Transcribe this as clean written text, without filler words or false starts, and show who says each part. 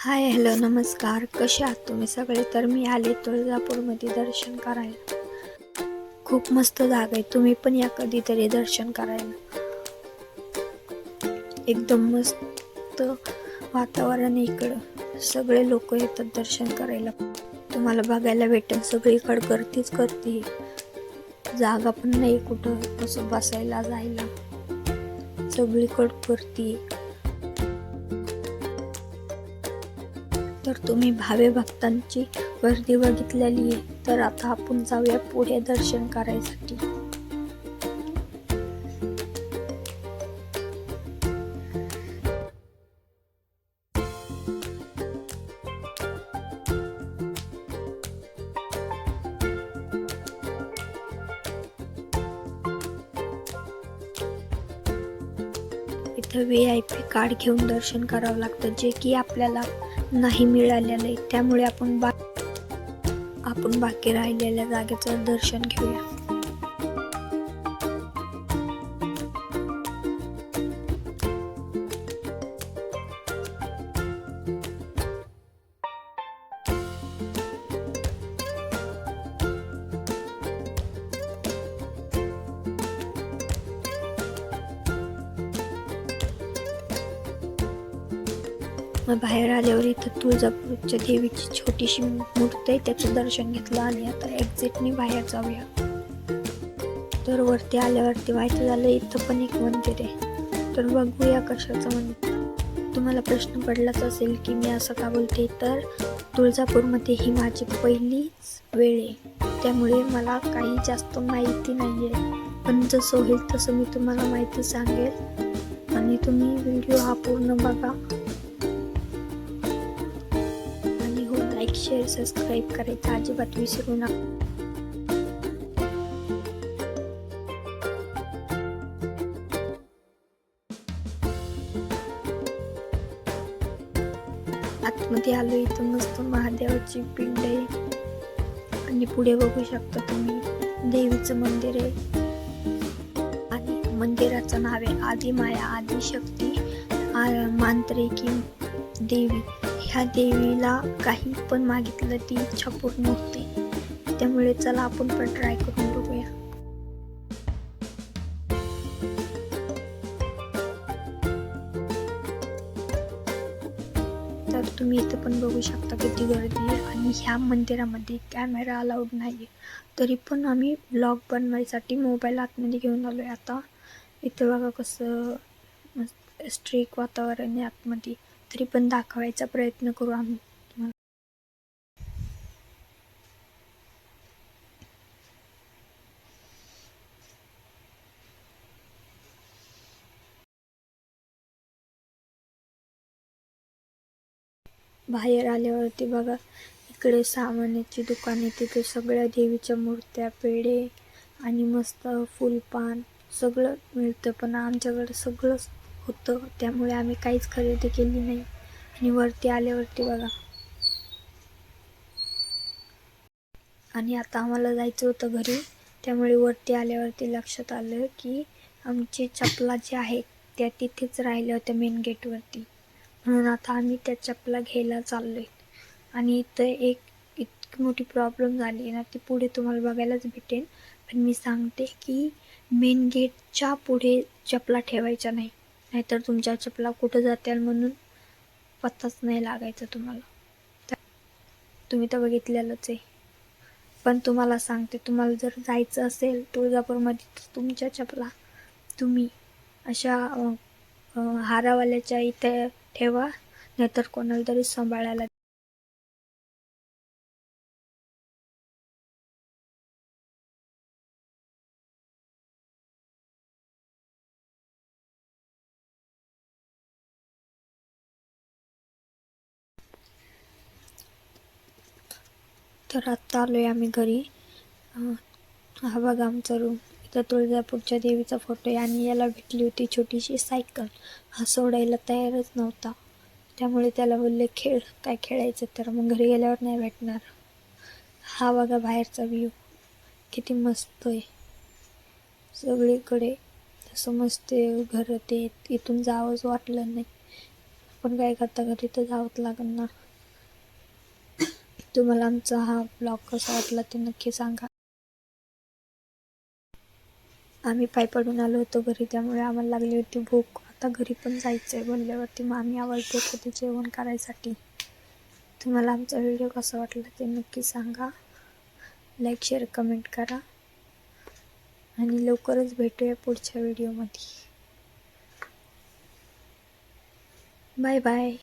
Speaker 1: Hi hello नमस्कार. कसे आहात तुम्ही सगळे? तर मी आले तुळजापूरमध्ये दर्शन करायला. खूप मस्त जागा आहे, तुम्ही पण या कधीतरी दर्शन करायला. एकदम मस्त वातावरण इकडं, सगळे लोक येतात दर्शन करायला. तुम्हाला बघायला भेटेल सगळीकडे गर्दीच गर्दी, जागा पण नाही कुठं असं बसायला जायला, सगळीकडे गर्दी. तर तुम्ही भावे भक्तांची गर्दी बघितलेली आहे, तर आता आपण जाऊया पुढे दर्शन करायसाठी. इथं VIP कार्ड घेऊन दर्शन करावं लागतं, जे की आपल्याला नाही मिळालेलं आहे. त्यामुळे आपण बाकी राहिलेल्या जागेचं दर्शन घेऊया. मग बाहेर आल्यावर इथं तुळजापूरच्या देवीची छोटीशी मूर्ती आहे, त्याचं दर्शन घेतलं आणि आता एक्झिटनी बाहेर जाऊया. तर वरती आल्यावरती व्हायचं झालं, इथं पण एक मंदिर आहे. तर बघूया कशाचं मंदिर. तुम्हाला प्रश्न पडलाच असेल की मी असं का बोलते, तर तुळजापूरमध्ये ही माझी पहिलीच वेळ आहे, त्यामुळे मला काही जास्त माहिती नाही आहे. पण जसं होईल तसं मी तुम्हाला माहिती सांगेल आणि तुम्ही व्हिडिओ हा पूर्ण बघा. लाईक शेअर सबस्क्राईब करायचं अजिबात विसरू नका. आतमध्ये आलो, इथं मस्त महादेवाची पिंड आहे आणि पुढे बघू शकता तुम्ही देवीचं मंदिर आहे आणि मंदिराचं नाव आहे आदिमाया आदिशक्ती मांत्रिकी देवी. ह्या देवीला काही पण मागितलं ती इच्छा पूर्ण होते, त्यामुळे चला आपण पण ट्राय करून बघूया. तर तुम्ही इथं पण बघू शकता किती गर्दी आहे आणि ह्या मंदिरामध्ये कॅमेरा अलाउड नाही, तरी पण आम्ही व्लॉग बनवायसाठी मोबाईल आतमध्ये घेऊन आलोय. आता इथं बघा कसं स्ट्रिक वातावरण आहे आतमध्ये, तरी पण दाखवायचा प्रयत्न करू आम्ही. बाहेर आल्यावरती बघा इकडे सामानाची दुकान आहे, तिथे सगळ्या देवीच्या मूर्त्या, पेढे आणि मस्त फुलपान सगळं मिळतं. पण आमच्याकडे सगळंच होतं, त्यामुळे आम्ही काहीच खरेदी केली नाही. आणि वरती आल्यावरती बघा, आणि आता आम्हाला जायचं होतं घरी, त्यामुळे वरती आल्यावरती लक्षात आलं की आमची चपला ज्या आहेत त्या तिथेच राहिल्या होत्या मेन गेटवरती, म्हणून आता आम्ही त्या चपला घ्यायला चाललोय. आणि इथं एक इतकी मोठी प्रॉब्लेम झाली ना, ती पुढे तुम्हाला बघायलाच भेटेल. पण मी सांगते की मेन गेटच्या पुढे चपला ठेवायच्या नाही, नाहीतर तुमच्या चपला कुठं जातील म्हणून पत्ताच नाही लागायचा तुम्हाला. तुम्ही तर बघितलेलंच आहे. पण तुम्हाला सांगते, तुम्हाला जर जायचं असेल तुळजापूरमध्ये तर तुमच्या चपला तुम्ही अशा हारावाल्याच्या इथे ठेवा, नाहीतर कोणाला तरी सांभाळायला. तर आत्ता आलोय आम्ही घरी. हा बघा आमचा रूम. इथं तुळजापूरच्या देवीचा फोटो आहे आणि याला भेटली होती छोटीशी सायकल. हा सोडायला तयारच नव्हता, त्यामुळे त्याला बोलले खेळ, काय खेळायचं तर मग घरी गेल्यावर नाही भेटणार. हा बघा बाहेरचा व्ह्यू किती मस्त आहे, सगळीकडे असं मस्त घर ते, इथून जावंच वाटलं नाही. पण काय करता, घरी तर जावंच लागेल ना. तुम्हाला आमचा हा ब्लॉग कसा वाटला ते नक्की सांगा. आम्ही पाय पडून आलो होतो घरी, त्यामुळे आम्हाला लागली होती भूक. आता घरी पण जायचं आहे बोलल्यावरती मग आम्ही आवडतो होते जेवण करायसाठी. तुम्हाला आमचा व्हिडिओ कसा वाटला ते नक्की सांगा. लाईक शेअर कमेंट करा आणि लवकरच भेटूया पुढच्या व्हिडिओमध्ये. Bye bye.